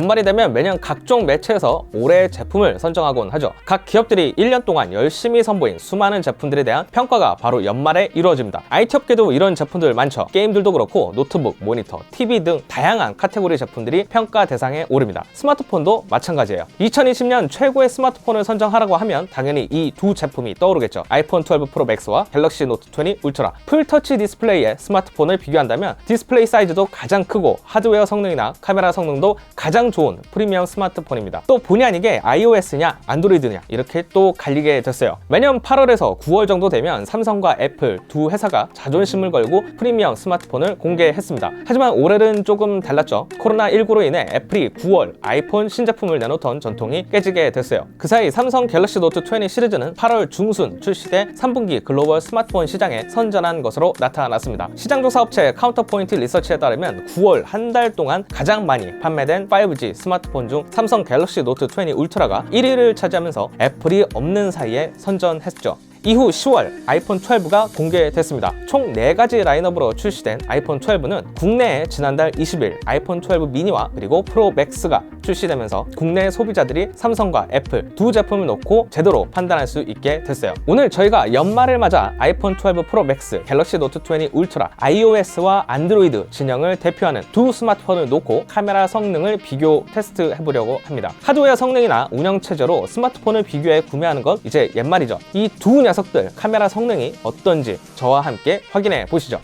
연말이 되면 매년 각종 매체에서 올해의 제품을 선정하곤 하죠. 각 기업들이 1년 동안 열심히 선보인 수많은 제품들에 대한 평가가 바로 연말에 이루어집니다. IT 업계도 이런 제품들 많죠. 게임들도 그렇고 노트북, 모니터, TV 등 다양한 카테고리 제품들이 평가 대상에 오릅니다. 스마트폰도 마찬가지예요. 2020년 최고의 스마트폰을 선정하라고 하면 당연히 이 두 제품이 떠오르겠죠. 아이폰 12 프로 맥스와 갤럭시 노트 20 울트라. 풀터치 디스플레이의 스마트폰을 비교한다면 디스플레이 사이즈도 가장 크고 하드웨어 성능이나 카메라 성능도 가장 좋은 프리미엄 스마트폰입니다. 또 본의 아니게 iOS냐 안드로이드냐 이렇게 또 갈리게 됐어요. 매년 8월에서 9월 정도 되면 삼성과 애플 두 회사가 자존심을 걸고 프리미엄 스마트폰을 공개했습니다. 하지만 올해는 조금 달랐죠. 코로나19로 인해 애플이 9월 아이폰 신제품을 내놓던 전통이 깨지게 됐어요. 그 사이 삼성 갤럭시 노트 20 시리즈는 8월 중순 출시돼 3분기 글로벌 스마트폰 시장에 선전한 것으로 나타났습니다. 시장조사 업체 카운터포인트 리서치에 따르면 9월 한 달 동안 가장 많이 판매된 5G 스마트폰 중 삼성 갤럭시 노트 20 울트라가 1위를 차지하면서 애플이 없는 사이에 선전했죠. 이후 10월 아이폰 12가 공개됐습니다. 총 4가지 라인업으로 출시된 아이폰 12는 국내에 지난달 20일 아이폰 12 미니와 그리고 프로 맥스가 출시되면서 국내 소비자들이 삼성과 애플 두 제품을 놓고 제대로 판단할 수 있게 됐어요. 오늘 저희가 연말을 맞아 아이폰 12 프로 맥스, 갤럭시 노트 20 울트라, iOS와 안드로이드 진영을 대표하는 두 스마트폰을 놓고 카메라 성능을 비교 테스트해보려고 합니다. 하드웨어 성능이나 운영체제로 스마트폰을 비교해 구매하는 건 이제 옛말이죠. 이 두 녀석들 카메라 성능이 어떤지 저와 함께 확인해 보시죠.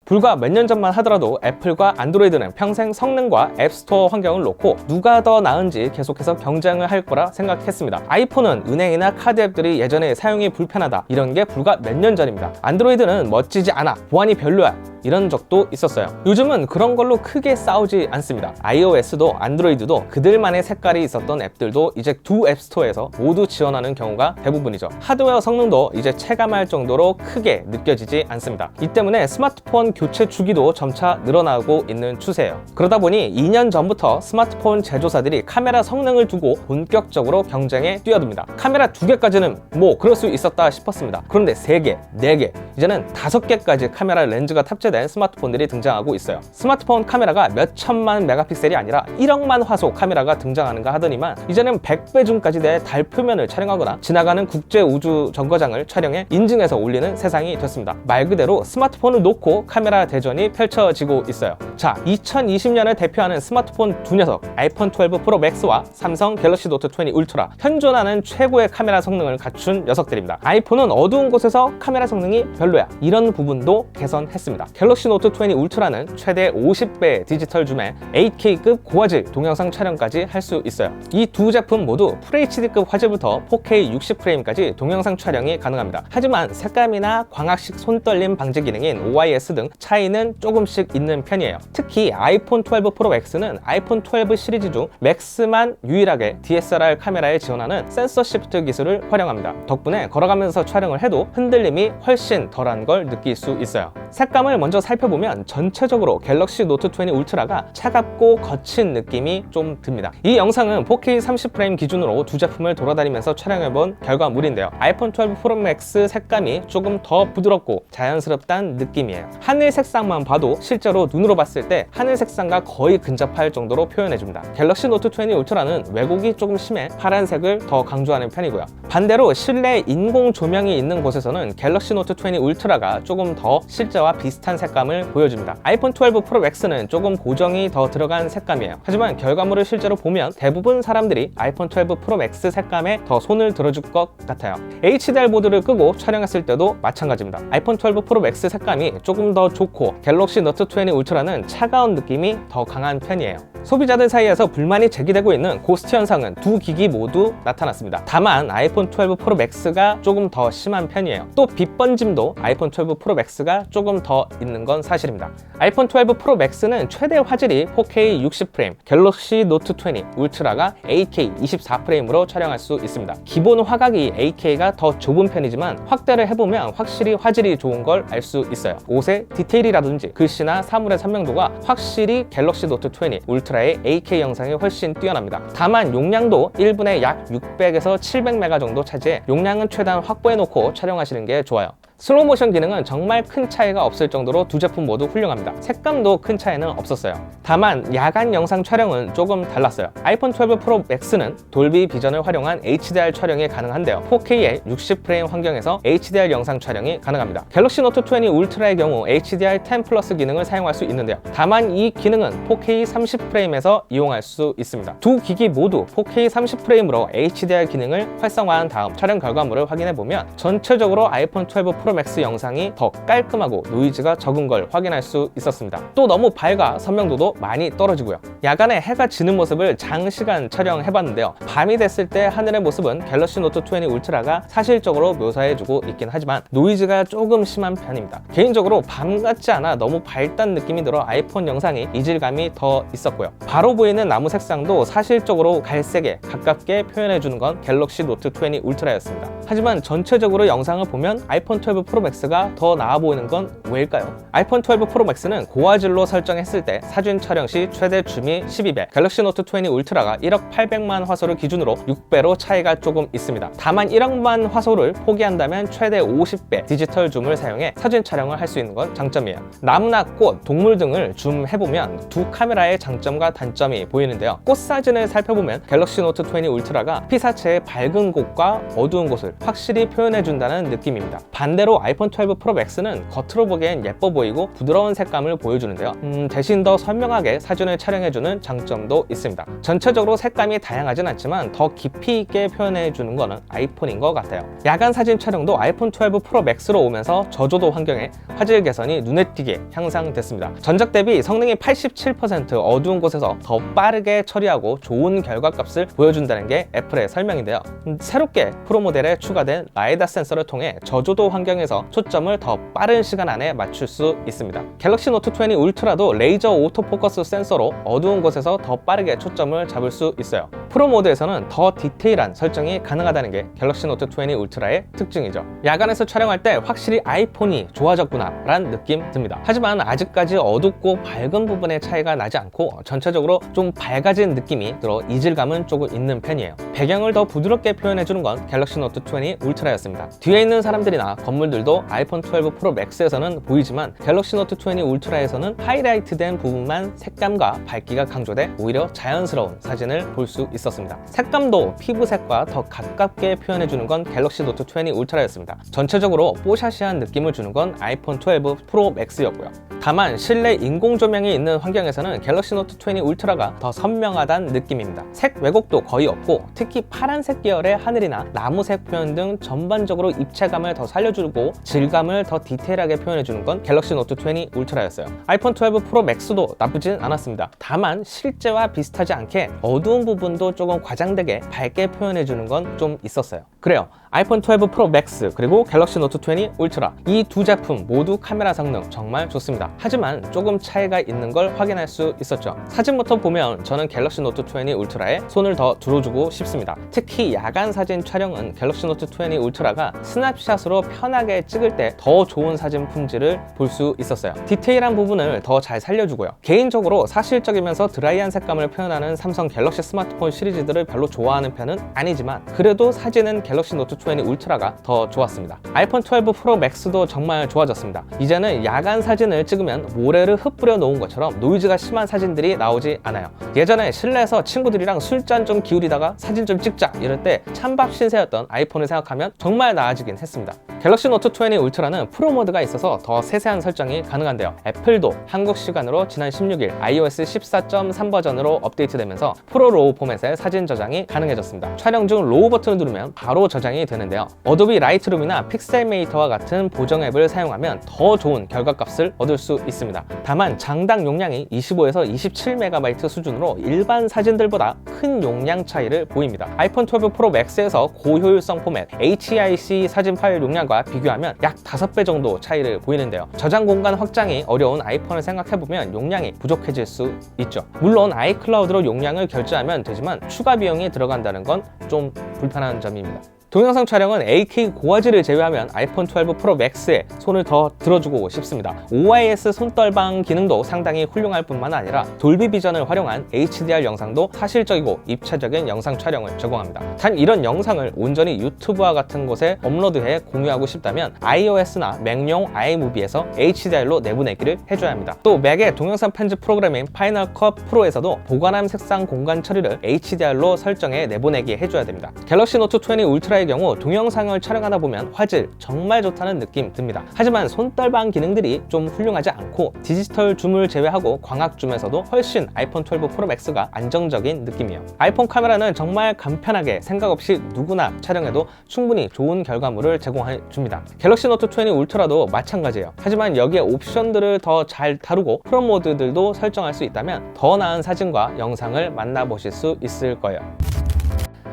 불과 몇 년 전만 하더라도 애플과 안드로이드는 평생 성능과 앱스토어 환경을 놓고 누가 더 나은지 계속해서 경쟁을 할 거라 생각했습니다. 아이폰은 은행이나 카드 앱들이 예전에 사용이 불편하다 이런 게 불과 몇 년 전입니다. 안드로이드는 멋지지 않아, 보안이 별로야 이런 적도 있었어요. 요즘은 그런 걸로 크게 싸우지 않습니다. iOS도 안드로이드도 그들만의 색깔이 있었던 앱들도 이제 두 앱스토어에서 모두 지원하는 경우가 대부분이죠. 하드웨어 성능도 이제 체감할 정도로 크게 느껴지지 않습니다. 이 때문에 스마트폰 교체 주기도 점차 늘어나고 있는 추세예요. 그러다 보니 2년 전부터 스마트폰 제조사들이 카메라 성능을 두고 본격적으로 경쟁에 뛰어듭니다. 카메라 2개까지는 뭐 그럴 수 있었다 싶었습니다. 그런데 3개, 4개, 이제는 5개까지 카메라 렌즈가 탑재된 스마트폰들이 등장하고 있어요. 스마트폰 카메라가 몇 천만 메가픽셀이 아니라 1억만 화소 카메라가 등장하는가 하더니만 이제는 100배 줌까지 내 달 표면을 촬영하거나 지나가는 국제 우주 정거장을 촬영해 인증해서 올리는 세상이 됐습니다. 말 그대로 스마트폰을 놓고 카메라 대전이 펼쳐지고 있어요. 자, 2020년을 대표하는 스마트폰 두 녀석 아이폰 12 프로 맥스와 삼성 갤럭시 노트 20 울트라, 현존하는 최고의 카메라 성능을 갖춘 녀석들입니다. 아이폰은 어두운 곳에서 카메라 성능이 별로야 이런 부분도 개선했습니다. 갤럭시 노트 20 울트라는 최대 50배 디지털 줌에 8K급 고화질 동영상 촬영까지 할 수 있어요. 이 두 제품 모두 FHD급 화질부터 4K 60프레임까지 동영상 촬영이 가능합니다. 하지만 색감이나 광학식 손떨림 방지 기능인 OIS 등 차이는 조금씩 있는 편이에요. 특히 아이폰 12 프로 맥스는 아이폰 12 시리즈 중 맥스만 유일하게 DSLR 카메라에 지원하는 센서 시프트 기술을 활용합니다. 덕분에 걸어가면서 촬영을 해도 흔들림이 훨씬 덜한 걸 느낄 수 있어요. 색감을 먼저 살펴보면 전체적으로 갤럭시 노트 20 울트라가 차갑고 거친 느낌이 좀 듭니다. 이 영상은 4K 30프레임 기준으로 두 제품을 돌아다니면서 촬영해본 결과물인데요. 아이폰 12 프로 맥스 색감이 조금 더 부드럽고 자연스럽다는 느낌이에요. 하늘 색상만 봐도 실제로 눈으로 봤을 때 하늘 색상과 거의 근접할 정도로 표현해줍니다. 갤럭시 노트 20 울트라는 왜곡이 조금 심해 파란색을 더 강조하는 편이고요. 반대로 실내 인공 조명이 있는 곳에서는 갤럭시 노트 20 울트라가 조금 더 실제와 비슷한 색감을 보여줍니다. 아이폰 12 프로 맥스는 조금 고정이 더 들어간 색감이에요. 하지만 결과물을 실제로 보면 대부분 사람들이 아이폰 12 프로 맥스 색감에 더 손을 들어줄 것 같아요. HDR 모드를 끄고 촬영했을 때도 마찬가지입니다. 아이폰 12 프로 맥스 색감이 조금 더 좋고 갤럭시 노트 20 울트라는 차가운 느낌이 더 강한 편이에요. 소비자들 사이에서 불만이 제기되고 있는 고스트 현상은 두 기기 모두 나타났습니다. 다만 아이폰 12 프로 맥스가 조금 더 심한 편이에요. 또 빛 번짐도 아이폰 12 프로 맥스가 조금 더 있는 건 사실입니다. 아이폰 12 프로 맥스는 최대 화질이 4K 60프레임, 갤럭시 노트 20 울트라가 8K 24프레임으로 촬영할 수 있습니다. 기본 화각이 8K가 더 좁은 편이지만 확대를 해보면 확실히 화질이 좋은 걸 알 수 있어요. 옷의 디테일이라든지 글씨나 사물의 선명도가 확실히 갤럭시 노트 20 울트라의 8K 영상이 훨씬 뛰어납니다. 다만 용량도 1분에 약 600에서 700메가 정도 차지해 용량은 최대한 확보해놓고 촬영하시는 게 좋아요. 슬로우 모션 기능은 정말 큰 차이가 없을 정도로 두 제품 모두 훌륭합니다. 색감도 큰 차이는 없었어요. 다만 야간 영상 촬영은 조금 달랐어요. 아이폰 12 프로 맥스는 돌비 비전을 활용한 HDR 촬영이 가능한데요. 4K의 60프레임 환경에서 HDR 영상 촬영이 가능합니다. 갤럭시 노트 20 울트라의 경우 HDR 10 플러스 기능을 사용할 수 있는데요. 다만 이 기능은 4K 30프레임에서 이용할 수 있습니다. 두 기기 모두 4K 30프레임으로 HDR 기능을 활성화한 다음 촬영 결과물을 확인해보면 전체적으로 아이폰 12 프로 맥스 영상이 더 깔끔하고 노이즈가 적은 걸 확인할 수 있었습니다. 또 너무 밝아 선명도도 많이 떨어지고요. 야간에 해가 지는 모습을 장시간 촬영해봤는데요. 밤이 됐을 때 하늘의 모습은 갤럭시 노트 20 울트라가 사실적으로 묘사해주고 있긴 하지만 노이즈가 조금 심한 편입니다. 개인적으로 밤 같지 않아 너무 밝다는 느낌이 들어 아이폰 영상이 이질감이 더 있었고요. 바로 보이는 나무 색상도 사실적으로 갈색에 가깝게 표현해주는 건 갤럭시 노트 20 울트라였습니다. 하지만 전체적으로 영상을 보면 아이폰 12 프로 맥스가 더 나아 보이는 건 왜일까요? 아이폰 12 프로 맥스는 고화질로 설정했을 때 사진 촬영 시 최대 줌이 12배, 갤럭시 노트 20 울트라가 1억 800만 화소를 기준으로 6배로 차이가 조금 있습니다. 다만 1억만 화소를 포기한다면 최대 50배 디지털 줌을 사용해 사진 촬영을 할 수 있는 건 장점이에요. 나무나 꽃, 동물 등을 줌해보면 두 카메라의 장점과 단점이 보이는데요. 꽃 사진을 살펴보면 갤럭시 노트 20 울트라가 피사체의 밝은 곳과 어두운 곳을 확실히 표현해준다는 느낌입니다. 반대로 아이폰 12 프로 맥스는 겉으로 보기엔 예뻐 보이고 부드러운 색감을 보여주는데요. 대신 더 선명하게 사진을 촬영해주는 장점도 있습니다. 전체적으로 색감이 다양하진 않지만 더 깊이 있게 표현해주는 거는 아이폰인 것 같아요. 야간 사진 촬영도 아이폰 12 프로 맥스로 오면서 저조도 환경에 화질 개선이 눈에 띄게 향상됐습니다. 전작 대비 성능이 87% 어두운 곳에서 더 빠르게 처리하고 좋은 결과값을 보여준다는 게 애플의 설명인데요. 새롭게 프로 모델에 추가된 라이다 센서를 통해 저조도 환경에서 초점을 더 빠른 시간 안에 맞출 수 있습니다. 갤럭시 노트 20 울트라도 레이저 오토포커스 센서로 어두운 곳에서 더 빠르게 초점을 잡을 수 있어요. 프로 모드에서는 더 디테일한 설정이 가능하다는 게 갤럭시 노트 20 울트라의 특징이죠. 야간에서 촬영할 때 확실히 아이폰이 좋아졌구나 라는 느낌 듭니다. 하지만 아직까지 어둡고 밝은 부분의 차이가 나지 않고 전체적으로 좀 밝아진 느낌이 들어 이질감은 조금 있는 편이에요. 배경을 더 부드럽게 표현해주는 건 갤럭시 노트 20 울트라였습니다. 뒤에 있는 사람들이나 건물들도 아이폰 12 프로 맥스에서는 보이지만 갤럭시 노트 20 울트라에서는 하이라이트된 부분만 색감과 밝기가 강조돼 오히려 자연스러운 사진을 볼 수 있었습니다. 색감도 피부색과 더 가깝게 표현해주는 건 갤럭시 노트 20 울트라였습니다. 전체적으로 뽀샤시한 느낌을 주는 건 아이폰 12 프로 맥스였고요. 다만 실내 인공 조명이 있는 환경에서는 갤럭시 노트 20 울트라가 더 선명하다는 느낌입니다. 색 왜곡도 거의 없고 특히 파란색 계열의 하늘이나 나무색 표현 등 전반적으로 입체감을 더 살려주고 질감을 더 디테일하게 표현해주는 건 갤럭시 노트 20 울트라였어요. 아이폰 12 프로 맥스도 나쁘진 않았습니다. 다만 실제와 비슷하지 않게 어두운 부분도 조금 과장되게 밝게 표현해주는 건 좀 있었어요. 그래요. 아이폰 12 프로 맥스 그리고 갤럭시 노트 20 울트라 이 두 제품 모두 카메라 성능 정말 좋습니다. 하지만 조금 차이가 있는 걸 확인할 수 있었죠. 사진부터 보면 저는 갤럭시 노트 20 울트라에 손을 더 들어주고 싶습니다. 특히 야간 사진 촬영은 갤럭시 노트 20 울트라가 스냅샷으로 편하게 찍을 때 더 좋은 사진 품질을 볼 수 있었어요. 디테일한 부분을 더 잘 살려주고요. 개인적으로 사실적이면서 드라이한 색감을 표현하는 삼성 갤럭시 스마트폰 시리즈들을 별로 좋아하는 편은 아니지만 그래도 사진은 갤럭시 노트 20 울트라가 더 좋았습니다. 아이폰 12 프로 맥스도 정말 좋아졌습니다. 이제는 야간 사진을 찍으면 모래를 흩뿌려 놓은 것처럼 노이즈가 심한 사진들이 나오지 않아요. 예전에 실내에서 친구들이랑 술잔 좀 기울이다가 사진 좀 찍자 이럴 때 찬밥 신세였던 아이폰을 생각하면 정말 나아지긴 했습니다. 갤럭시 노트 20 울트라는 프로 모드가 있어서 더 세세한 설정이 가능한데요. 애플도 한국 시간으로 지난 16일 iOS 14.3 버전으로 업데이트되면서 프로 로우 포맷의 사진 저장이 가능해졌습니다. 촬영 중 로우 버튼을 누르면 바로 저장이 되는데요. 어도비 라이트룸이나 픽셀메이터와 같은 보정 앱을 사용하면 더 좋은 결과값을 얻을 수 있습니다. 다만 장당 용량이 25에서 27MB 수준으로 일반 사진들보다 큰 용량 차이를 보입니다. 아이폰 12 프로 맥스에서 고효율성 포맷 HEIC 사진 파일 용량과 비교하면 약 5배 정도 차이를 보이는데요. 저장 공간 확장이 어려운 아이폰을 생각해보면 용량이 부족해질 수 있죠. 물론 아이클라우드로 용량을 결제하면 되지만 추가 비용이 들어간다는 건 좀 불편한 점입니다. 동영상 촬영은 8K 고화질을 제외하면 아이폰 12 프로 맥스에 손을 더 들어주고 싶습니다. OIS 손떨방 기능도 상당히 훌륭할 뿐만 아니라 돌비 비전을 활용한 HDR 영상도 사실적이고 입체적인 영상 촬영을 제공합니다. 단 이런 영상을 온전히 유튜브와 같은 곳에 업로드해 공유하고 싶다면 iOS나 맥용 iMovie에서 HDR로 내보내기를 해줘야 합니다. 또 맥의 동영상 편집 프로그램인 파이널 컷 프로에서도 보관함 색상 공간 처리를 HDR로 설정해 내보내게 해줘야 됩니다. 갤럭시 노트 20 울트라의 경우 동영상을 촬영하다 보면 화질 정말 좋다는 느낌 듭니다. 하지만 손떨방 기능들이 좀 훌륭하지 않고 디지털 줌을 제외하고 광학 줌에서도 훨씬 아이폰 12 프로 맥스가 안정적인 느낌이에요. 아이폰 카메라는 정말 간편하게 생각 없이 누구나 촬영해도 충분히 좋은 결과물을 제공해 줍니다. 갤럭시 노트 20 울트라도 마찬가지예요. 하지만 여기에 옵션들을 더 잘 다루고 프로 모드들도 설정할 수 있다면 더 나은 사진과 영상을 만나보실 수 있을 거예요.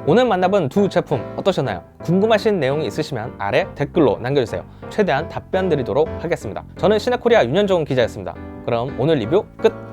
오늘 만나본 두 제품 어떠셨나요? 궁금하신 내용이 있으시면 아래 댓글로 남겨주세요. 최대한 답변 드리도록 하겠습니다. 저는 시네코리아 윤현종 기자였습니다. 그럼 오늘 리뷰 끝!